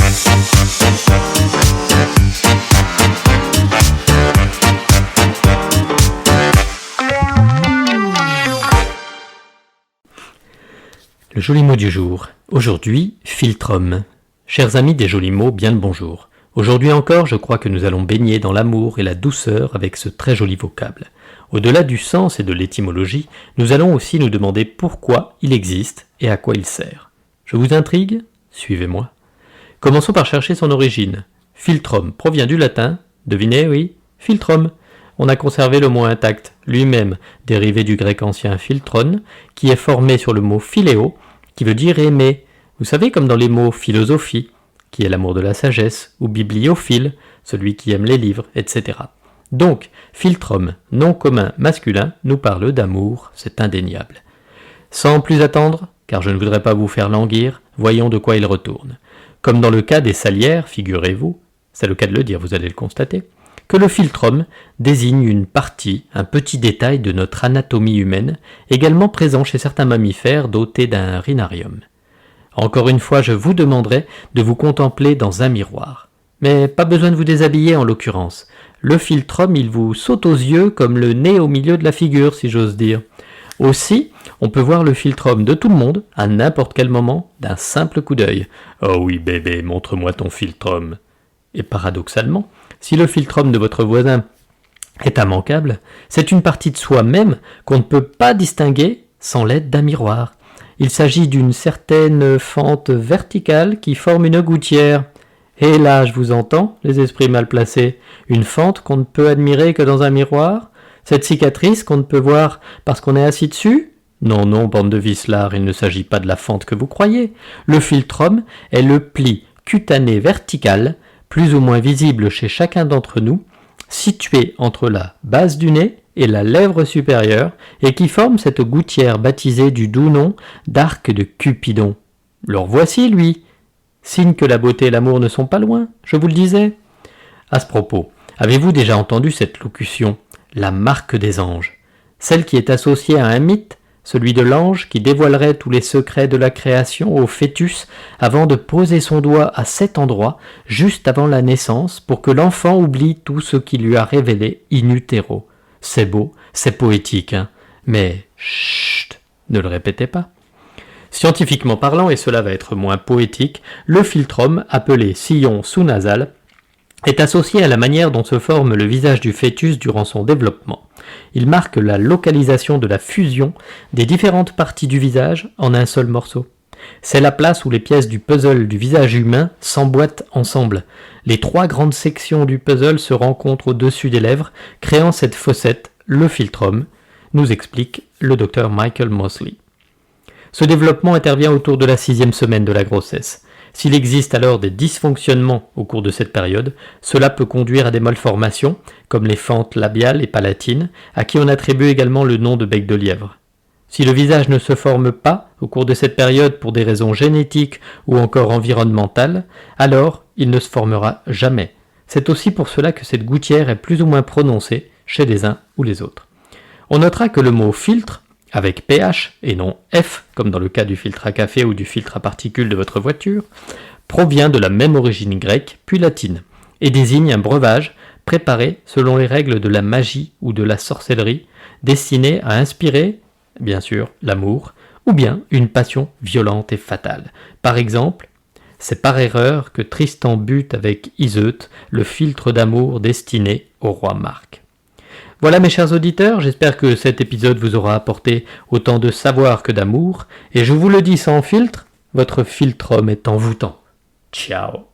Le joli mot du jour. Aujourd'hui, philtrum. Chers amis des jolis mots, bien le bonjour. Aujourd'hui encore, je crois que nous allons baigner dans l'amour et la douceur avec ce très joli vocable. Au-delà du sens et de l'étymologie, nous allons aussi nous demander pourquoi il existe et à quoi il sert. Je vous intrigue ? Suivez-moi. Commençons par chercher son origine. Philtrum provient du latin, devinez, oui, philtrum. On a conservé le mot intact, lui-même dérivé du grec ancien philtron, qui est formé sur le mot philéo, qui veut dire aimer. Vous savez, comme dans les mots philosophie, qui est l'amour de la sagesse, ou bibliophile, celui qui aime les livres, etc. Donc, philtrum, nom commun masculin, nous parle d'amour, c'est indéniable. Sans plus attendre, car je ne voudrais pas vous faire languir, voyons de quoi il retourne. Comme dans le cas des salières, figurez-vous, c'est le cas de le dire, vous allez le constater, que le philtrum désigne une partie, un petit détail de notre anatomie humaine, également présent chez certains mammifères dotés d'un rhinarium. Encore une fois, je vous demanderai de vous contempler dans un miroir. Mais pas besoin de vous déshabiller en l'occurrence. Le philtrum, il vous saute aux yeux comme le nez au milieu de la figure, si j'ose dire. Aussi, on peut voir le philtrum de tout le monde, à n'importe quel moment, d'un simple coup d'œil. « Oh oui, bébé, montre-moi ton philtrum !» Et paradoxalement, si le philtrum de votre voisin est immanquable, c'est une partie de soi-même qu'on ne peut pas distinguer sans l'aide d'un miroir. Il s'agit d'une certaine fente verticale qui forme une gouttière. Et là, je vous entends, les esprits mal placés, une fente qu'on ne peut admirer que dans un miroir? Cette cicatrice qu'on ne peut voir parce qu'on est assis dessus? Non, non, bande de vicelards, il ne s'agit pas de la fente que vous croyez. Le philtrum est le pli cutané vertical, plus ou moins visible chez chacun d'entre nous, situé entre la base du nez et la lèvre supérieure, et qui forme cette gouttière baptisée du doux nom d'arc de Cupidon. Le voici, lui, signe que la beauté et l'amour ne sont pas loin, je vous le disais. À ce propos, avez-vous déjà entendu cette locution, la marque des anges, celle qui est associée à un mythe, celui de l'ange qui dévoilerait tous les secrets de la création au fœtus avant de poser son doigt à cet endroit, juste avant la naissance, pour que l'enfant oublie tout ce qu'il lui a révélé in utero. C'est beau, c'est poétique, hein, mais chut, ne le répétez pas. Scientifiquement parlant, et cela va être moins poétique, le philtrum, appelé sillon sous-nasal, est associé à la manière dont se forme le visage du fœtus durant son développement. Il marque la localisation de la fusion des différentes parties du visage en un seul morceau. C'est la place où les pièces du puzzle du visage humain s'emboîtent ensemble. Les trois grandes sections du puzzle se rencontrent au-dessus des lèvres, créant cette fossette, le philtrum, nous explique le docteur Michael Mosley. Ce développement intervient autour de la 6e semaine de la grossesse. S'il existe alors des dysfonctionnements au cours de cette période, cela peut conduire à des malformations, comme les fentes labiales et palatines, à qui on attribue également le nom de bec de lièvre. Si le visage ne se forme pas au cours de cette période pour des raisons génétiques ou encore environnementales, alors il ne se formera jamais. C'est aussi pour cela que cette gouttière est plus ou moins prononcée chez les uns ou les autres. On notera que le mot filtre, avec pH et non F, comme dans le cas du filtre à café ou du filtre à particules de votre voiture, provient de la même origine grecque puis latine, et désigne un breuvage préparé selon les règles de la magie ou de la sorcellerie, destiné à inspirer, bien sûr, l'amour, ou bien une passion violente et fatale. Par exemple, c'est par erreur que Tristan bute avec Iseut, le filtre d'amour destiné au roi Marc. Voilà mes chers auditeurs, j'espère que cet épisode vous aura apporté autant de savoir que d'amour, et je vous le dis sans filtre, votre philtrum est envoûtant. Ciao.